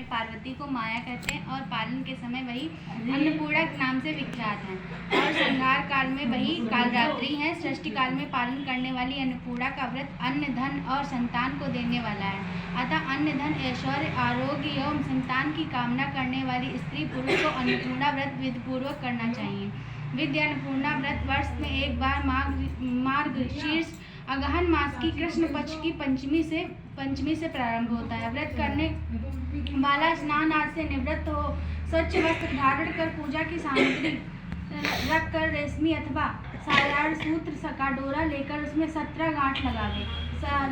पार्वती को माया कहते हैं और पालन के समय वही अन्नपूर्णा के नाम से विख्यात हैं और संहार काल में वही कालरात्रि है। सृष्टि काल में पालन करने वाली अन्नपूर्णा का व्रत अन्न, धन और संतान को देने वाला है। अतः अन्न, धन, ऐश्वर्य, आरोग्य एवं संतान की कामना करने वाली स्त्री पुरुष को अन्नपूर्णा व्रत विधिपूर्वक करना चाहिए। विधि अन्नपूर्णा व्रत वर्ष में एक बार मार्गशीर्ष अगहन मास की कृष्ण पक्ष की पंचमी से प्रारंभ होता है। व्रत करने वाला स्नान आदि से निवृत्त हो, स्वच्छ वस्त्र धारण कर, पूजा की सामग्री रख कर रेशमी अथवा सायाड़ सूत्र का डोरा लेकर उसमें 17 गांठ लगावे।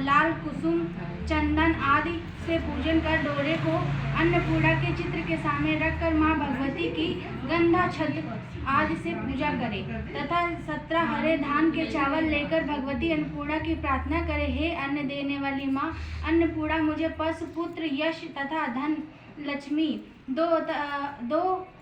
लाल कुसुम चंदन आदि से पूजन कर डोरे को अन्नपूर्णा के चित्र के सामने रखकर माँ भगवती की गंधा छद आदि से पूजा करे तथा 17 हरे धान के चावल लेकर भगवती अन्नपूर्णा की प्रार्थना करे। हे अन्न देने वाली माँ अन्नपूर्णा, मुझे पशु पुत्र यश तथा धन लक्ष्मी दो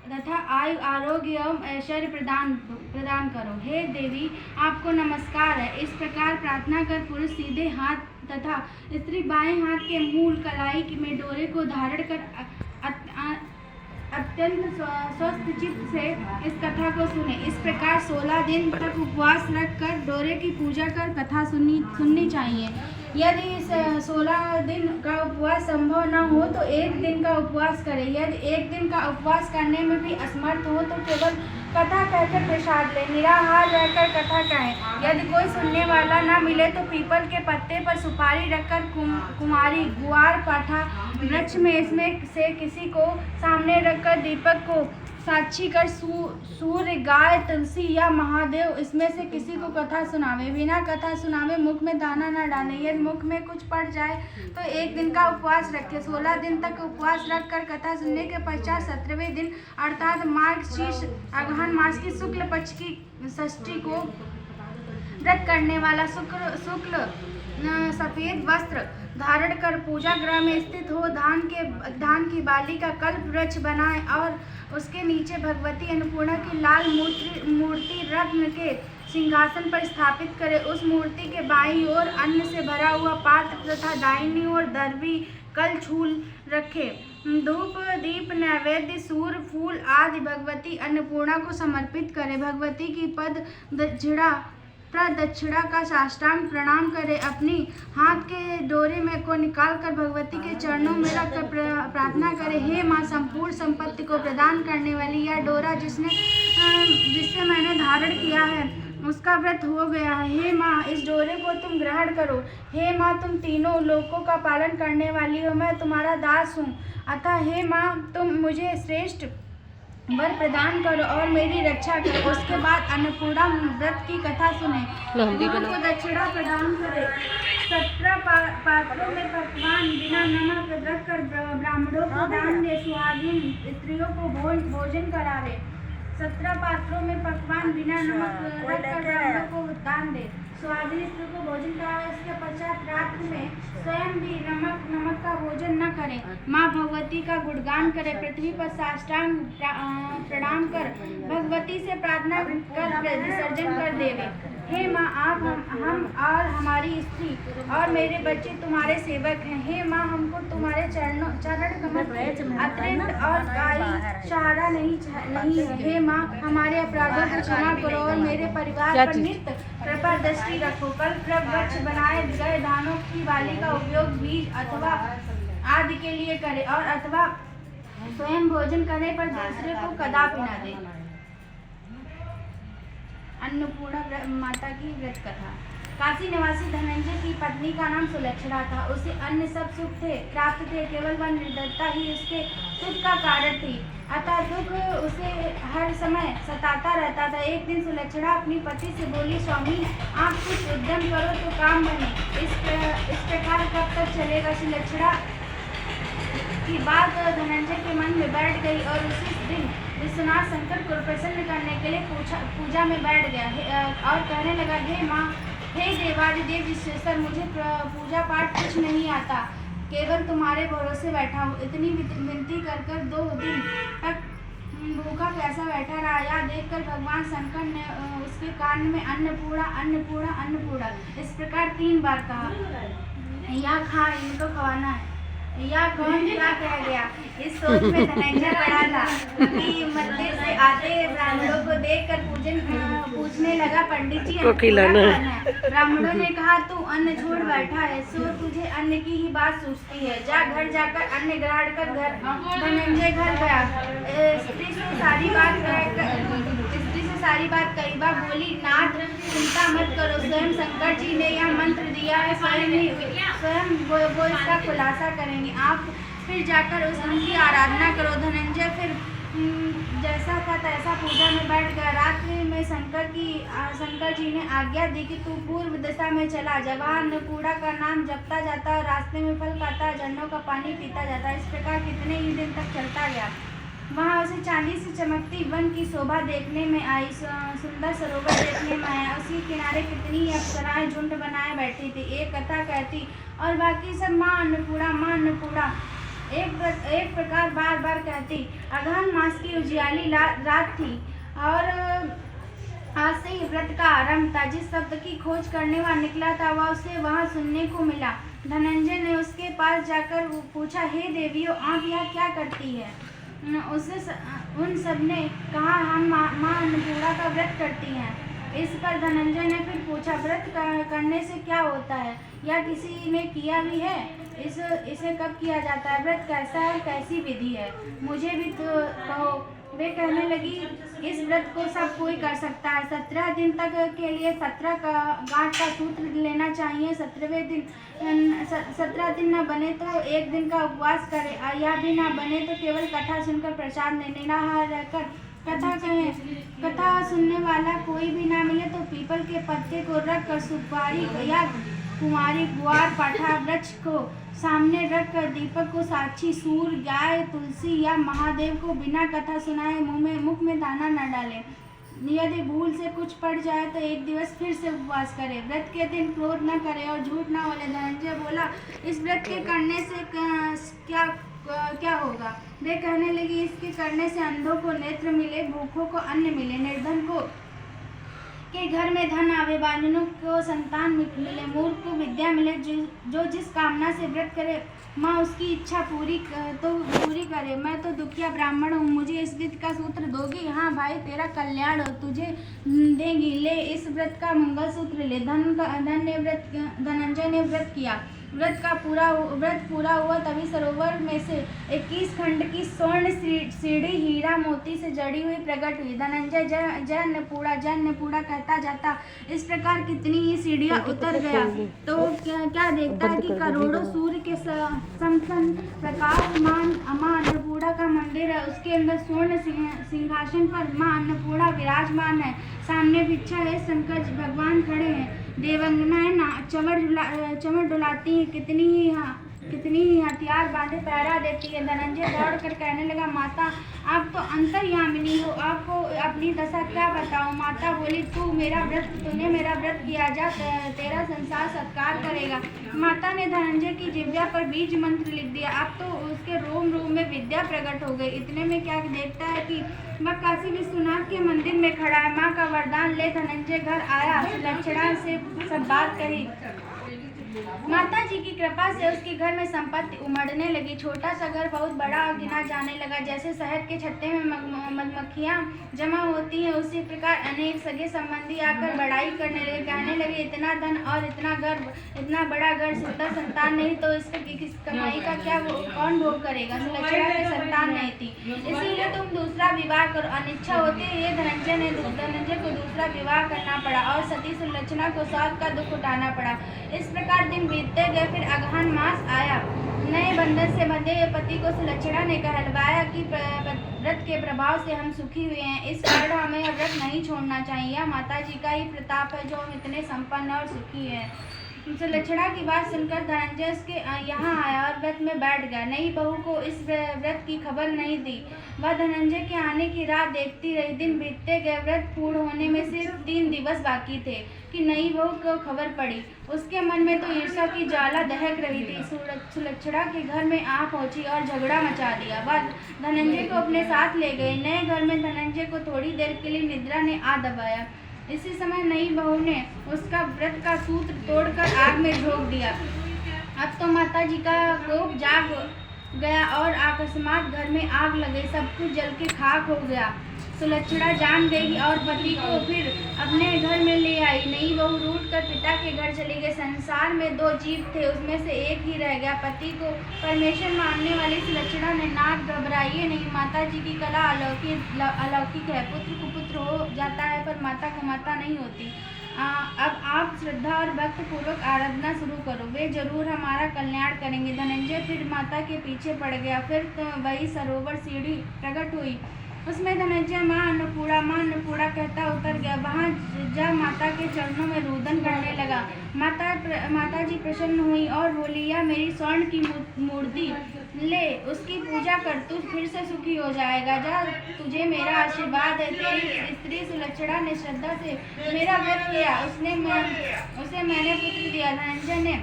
तथा आयु आरोग्य एवं ऐश्वर्य प्रदान करो। हे देवी, आपको नमस्कार है। इस प्रकार प्रार्थना कर पुरुष सीधे हाथ तथा स्त्री बाएं हाथ के मूल कलाई में डोरे को धारण कर अत्यंत स्वस्थ चित्त से इस कथा को सुने। इस प्रकार 16 दिन तक उपवास रखकर डोरे की पूजा कर कथा सुननी चाहिए। यदि 16 दिन का उपवास संभव न हो तो 1 दिन का उपवास करें। यदि 1 दिन का उपवास करने में भी असमर्थ हो तो केवल कथा कहकर प्रसाद ले, निराहार रहकर कथा कहें। यदि कोई सुनने वाला न मिले तो पीपल के पत्ते पर सुपारी रखकर कुमारी, गुआर, पाठा वृक्ष में इसमें से किसी को सामने रखकर दीपक को साक्षी कर सूर्य, गाय, तुलसी या महादेव इसमें से किसी को कथा सुनावे। बिना कथा सुनावे मुख में दाना न डाले। यदि मुख में कुछ पड़ जाए तो 1 दिन का उपवास रखे। 16 दिन तक उपवास रखकर कथा सुनने के पश्चात 17वें दिन अर्थात मार्गशीर्ष अगहन मास की शुक्ल पक्ष की षष्ठी को व्रत करने वाला शुक्ल सफेद वस्त्र धारण कर पूजा गृह में स्थित हो धान की बाली का कल्प वृक्ष बनाए और उसके नीचे भगवती अन्नपूर्णा की लाल मूर्ति रत्न के सिंहासन पर स्थापित करे। उस मूर्ति के बाईं ओर अन्न से भरा हुआ पात्र तथा दाहिनी ओर दर्वी कलछूल रखे। धूप, दीप, नैवेद्य, सूर, फूल आदि भगवती अन्नपूर्णा को समर्पित करे। भगवती की प्रदक्षिणा का साष्टांग प्रणाम करे। अपनी हाथ के डोरे में को निकालकर भगवती के चरणों में रखकर प्रार्थना करे। हे माँ, संपूर्ण संपत्ति को प्रदान करने वाली, यह डोरा जिससे मैंने धारण किया है उसका व्रत हो गया है। हे माँ, इस डोरे को तुम ग्रहण करो। हे माँ, तुम तीनों लोकों का पालन करने वाली हो, मैं तुम्हारा दास हूँ। अतः हे माँ, तुम मुझे श्रेष्ठ वर प्रदान करो और मेरी रक्षा करो। उसके बाद अन्नपूर्णा व्रत की कथा सुने। को दक्षिणा प्रदान करे। 17 पात्रों में पकवान बिना नमक रखकर ब्राह्मणों को दान दे। सुहागिन स्त्रियों को भोजन करावे। 17 पात्रों में पकवान बिना नमक रखकर ब्राह्मणों को दान दे। सुहागिन स्त्री को भोजन करावे। इसके पश्चात रात्रि में स्वयं भी नमक का भोजन न करे। माँ भगवती का गुणगान करे। पृथ्वी पर साष्टांग प्रणाम कर भगवती से प्रार्थना कर विसर्जन कर देवे। हे माँ, आप हम और हमारी स्त्री और मेरे बच्चे तुम्हारे सेवक हैं। हे माँ, हमको तुम्हारे चरण कमल अतिरिक्त और कोई सहारा नहीं है। हे माँ, हमारे अपराधों को क्षमा करो और मेरे परिवार पर नित्य कृपा दृष्टि रखो। कल वृक्ष बनाए गए धानों की बाली का उपयोग बीज अथवा आदि के लिए करे और अथवा स्वयं भोजन करने पर दूसरे को कदापि न दे। अन्नपूर्णा माता की व्रत कथा। काशी निवासी धनंजय की पत्नी का नाम सुलक्षणा था। उसे अन्य सब सुख प्राप्त थे, केवल वह निर्धनता ही उसके सुख का कारण थी। अतः दुख उसे हर समय सताता रहता था। एक दिन सुलक्षणा अपनी पति से बोली, स्वामी, आप कुछ उद्यम करो तो काम बने। इस प्रकार कब तक चलेगा? सुलक्षणा की बात धनंजय के मन में बैठ गई और उसी दिन विश्वनाथ शंकर को प्रसन्न करने के लिए पूजा में बैठ गया और कहने लगा, हे माँ, हे देवादिदेव विश्वेश्वर, मुझे पूजा पाठ कुछ नहीं आता, केवल तुम्हारे भरोसे बैठा हूँ। इतनी विनती कर 2 दिन तक भूखा प्यासा बैठा रहा। यह देखकर भगवान शंकर ने उसके कान में अन्नपूर्णा अन्नपूर्णा अन्नपूर्णा इस प्रकार 3 बार कहा। या खा, इनको खवाना है। या कौन क्या कह गया? इस सोच में धनंजय पड़ा था कि मंदिर से आते ब्राह्मणों को देखकर पूछने लगा, पंडित जी अन्न कौन है? ब्राह्मणों ने कहा, तू अन्न छोड़ बैठा है सो तुझे अन्न की ही बात सूझती है, जा घर जाकर अन्न ग्रहण कर। घर धनंजय घर गया। स्त्री से सारी बात कई बार बोली, नाथ चिंता मत करो, स्वयं शंकर जी ने यह मंत्र दिया है, स्वयं वो इसका खुलासा करेंगे, आप फिर जाकर उनकी आराधना करो। धनंजय फिर जैसा था तैसा पूजा में बैठ गया। रात्रि में शंकर जी ने आज्ञा दी कि तू पूर्व दिशा में चला जा, वहाँ अन्नपूर्णा का नाम जपता जाता और रास्ते में फल खाता, झरनों का पानी पीता जाता। इस प्रकार कितने ही दिन तक चलता गया। वहाँ उसे चांदी से चमकती वन की शोभा देखने में आई, सुंदर सरोवर देखने में आया। उसके किनारे कितनी अप्सराएं झुंड बनाए बैठी थी, एक कथा कहती और बाकी सब माँ अन्नपूर्णा एक प्रकार बार बार कहती। अगहन मास की उजियाली रात थी और आज से ही व्रत का आरंभ था। जिस शब्द की खोज करने वाला निकला था वह उसे वहाँ सुनने को मिला। धनंजय ने उसके पास जाकर पूछा, हे देवियों, आप यहाँ क्या करती है? उन सब ने कहा, हम माँ अन्नपूर्णा का व्रत करती हैं। इस पर धनंजय ने फिर पूछा, व्रत करने से क्या होता है या किसी ने किया भी है? इसे कब किया जाता है? व्रत कैसा है? कैसी विधि है? मुझे भी तो कहो। वे कहने लगी, इस व्रत को सब कोई कर सकता है। 17 दिन तक के लिए 17 गांठ का सूत्र लेना चाहिए। 17 दिन न बने तो एक दिन का उपवास करे, या भी न बने तो केवल कथा सुनकर प्रसाद निराहार रहकर कथा कहें। कथा सुनने वाला कोई भी ना मिले तो पीपल के पत्ते को रख कर सुपारी या कुमारी गुआर पाठा वृक्ष को सामने रख कर दीपक को साक्षी सूर गाय तुलसी या महादेव को बिना कथा सुनाए मुख में दाना न डाले। यदि भूल से कुछ पड़ जाए तो एक दिवस फिर से उपवास करे। व्रत के दिन क्रोध न करे और झूठ न बोले। धनंजय बोला, इस व्रत के करने से क्या होगा? वे कहने लगी, इसके करने से अंधों को नेत्र मिले, भूखों को अन्न मिले, निर्धन को के घर में धन आवे, बांझनों को संतान मिले, मूर्ख को विद्या मिले। जो जिस कामना से व्रत करे माँ उसकी इच्छा पूरी करे। मैं तो दुखिया ब्राह्मण हूँ, मुझे इस व्रत का सूत्र दोगी? हाँ भाई, तेरा कल्याण हो, तुझे देंगी। ले इस व्रत का मंगल सूत्र ले। धनंजय ने व्रत किया। व्रत पूरा हुआ तभी सरोवर में से 21 खंड की स्वर्ण सीढ़ी हीरा मोती से जड़ी हुई प्रकट हुई। धनंजय जय अन्नपूर्णा कहता जाता। इस प्रकार कितनी ही सीढ़ियां उतर गया तो क्या देखता है कि करोड़ों सूर्य के समसन प्रकाशमान माँ अन्नपूर्णा का मंदिर है। उसके अंदर स्वर्ण सिंहासन पर माँ अन्नपूर्णा विराजमान है। सामने भिक्षा है, शंकर भगवान खड़े हैं। देवंगनाएं चमर डुलाती हैं, कितनी ही हथियार बांधे पहरा देती है। धनंजय दौड़ कर कहने लगा, माता आप तो अंतर्यामिनी हो, आपको अपनी दशा क्या बताऊं? माता बोली, तूने मेरा व्रत किया, जा तेरा संसार सत्कार करेगा। माता ने धनंजय की जिह्वा पर बीज मंत्र लिख दिया। अब तो उसके रोम रोम में विद्या प्रकट हो गई। इतने में क्या देखता है कि वह काशी विश्वनाथ के मंदिर में खड़ा है। माँ का वरदान ले धनंजय घर आया, लक्षणा से सब बात कही। माता जी की कृपा से उसके घर में संपत्ति उमड़ने लगी। छोटा सा घर बहुत बड़ा गिना जाने लगा। जैसे शहद के छत्ते में मधुमक्खियां जमा होती हैं, उसी प्रकार अनेक सगे संबंधी आकर बड़ाई करने लगे। कहने लगे, इतना धन और इतना गर्व, इतना बड़ा घर, सुंदर संतान नहीं तो इसकी कमाई का क्या कौन भोग करेगा? सुलक्षणा की संतान नहीं थी, इसीलिए तुम दूसरा विवाह करो। अनिच्छा होती है धनंजय को दूसरा विवाह करना पड़ा और सती सुलक्षणा को साथ का दुख उठाना पड़ा। इस प्रकार दिन बीतते गए। फिर अगहन मास आया। नए बंधन से बंधे हुए पति को सुलक्षणा ने कहलवाया कि व्रत के प्रभाव से हम सुखी हुए हैं, इस कारण हमें व्रत नहीं छोड़ना चाहिए। यह माता जी का ही प्रताप है जो हम इतने संपन्न और सुखी हैं। सुलक्षणा की बात सुनकर धनंजय उसके यहाँ आया और व्रत में बैठ गया। नई बहू को इस व्रत की खबर नहीं दी। वह धनंजय के आने की राह देखती रही। दिन बीतते गए। व्रत पूर्ण होने में सिर्फ 3 दिवस बाकी थे कि नई बहू को खबर पड़ी। उसके मन में तो ईर्ष्या की ज्वाला दहक रही थी। सुलक्षणा के घर में आ पहुंची और झगड़ा मचा दिया। वह धनंजय को अपने साथ ले गई। नए घर में धनंजय को थोड़ी देर के लिए निद्रा ने आ दबाया। इसी समय नई बहू ने उसका व्रत का सूत्र तोड़कर आग में झोंक दिया। अब तो माता जी का कोप गया और अकस्मात घर में आग लगे, सब कुछ जल के खाक हो गया। सुलक्षणा जान गई और पति को फिर अपने घर में ले आई। नई बहू रूठ कर पिता के घर चली गई। संसार में 2 जीव थे, उसमें से एक ही रह गया। पति को परमेश्वर मानने वाली सुलक्षणा ने नाथ घबराइए नहीं, माता जी की कला अलौकिक है। पुत्र को पुत्र हो जाता है पर माता को माता नहीं होती। अब आप श्रद्धा और भक्ति पूर्वक आराधना शुरू करो, वे जरूर हमारा कल्याण करेंगे। धनंजय फिर माता के पीछे पड़ गया। फिर तो वही सरोवर सीढ़ी प्रकट हुई, उसमें धनंजय माँ अन्नपूर्णा कहता उतर गया। वहाँ जा माता के चरणों में रुदन करने लगा। माता जी प्रसन्न हुई और बोली, यह मेरी स्वर्ण की मूर्ति ले, उसकी पूजा कर, तू फिर से सुखी हो जाएगा। जा, तुझे मेरा आशीर्वाद है। तेरी स्त्री सुलक्षणा ने श्रद्धा से मेरा व्रत किया, उसे मैंने पुत्र दिया। धनंजय ने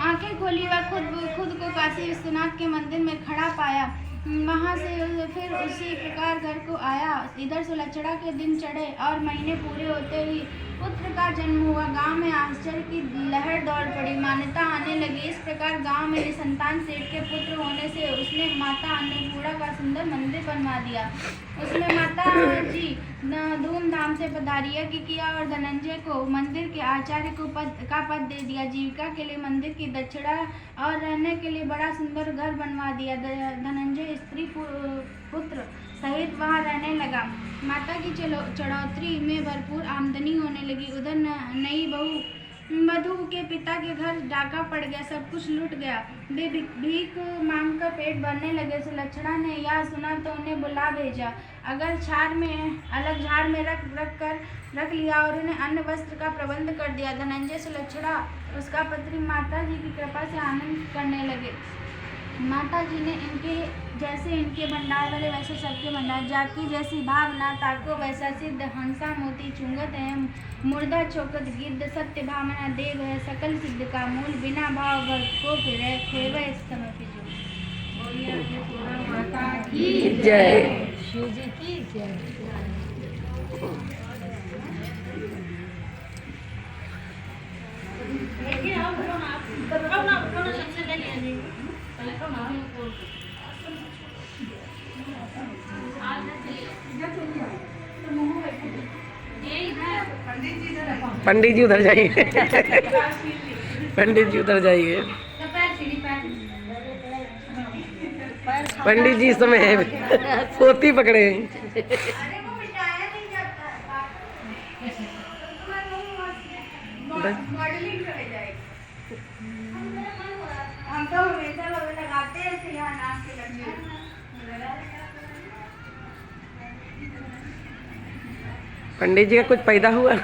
आंखें खोली, वह खुद को काशी विश्वनाथ के मंदिर में खड़ा पाया। वहाँ से फिर उसी प्रकार घर को आया। इधर सुलक्षणा के दिन चढ़े और महीने पूरे होते ही पुत्र का जन्म हुआ। गांव में आश्चर्य की लहर दौड़ पड़ी, मान्यता आने लगी। इस प्रकार गांव में निसंतान सेठ के पुत्र होने से उसने माता अन्नपूर्णा का सुंदर मंदिर बनवा दिया। उसमें माता जी धूमधाम से पधारिया किया और धनंजय को मंदिर के आचार्य को पद दे दिया। जीविका के लिए मंदिर की दक्षिणा और रहने के लिए बड़ा सुंदर घर बनवा दिया। धनंजय स्त्री पुत्र सहित वहाँ रहने लगा। माता की चढ़ोतरी में भरपूर आमदनी होने लगी। उधर नई बहू मधु के पिता के घर डाका पड़ गया, सब कुछ लूट गया। वे भीख मांगकर पेट भरने लगे। सुलक्षणा ने यह सुना तो उन्हें बुला भेजा। अलग झाड़ में रख लिया और उन्हें अन्न वस्त्र का प्रबंध कर दिया। धनंजय, सुलक्षणा, उसका पति माता जी की कृपा से आनंद करने लगे। माता जी ने इनके भंडार भरे वैसे सबके भंडार। जाति जैसी भावना ताको वैसा सिद्ध, हंसा मोती चुंगत है, मुर्दा चौकत गिद्ध, सत्य भावना देव है, सकल सिद्ध का मूल, बिना भाव भर को फिरे, खेवे इस समय की जय शिव जी की जय। पंडित जी उधर जाइए। पंडित जी उधर जाइए। पंडित जी इस समय पोती पकड़े। हम तो हमेशा लगाते हैं यहाँ नाक के लड्डू। पंडित जी का कुछ पैदा हुआ।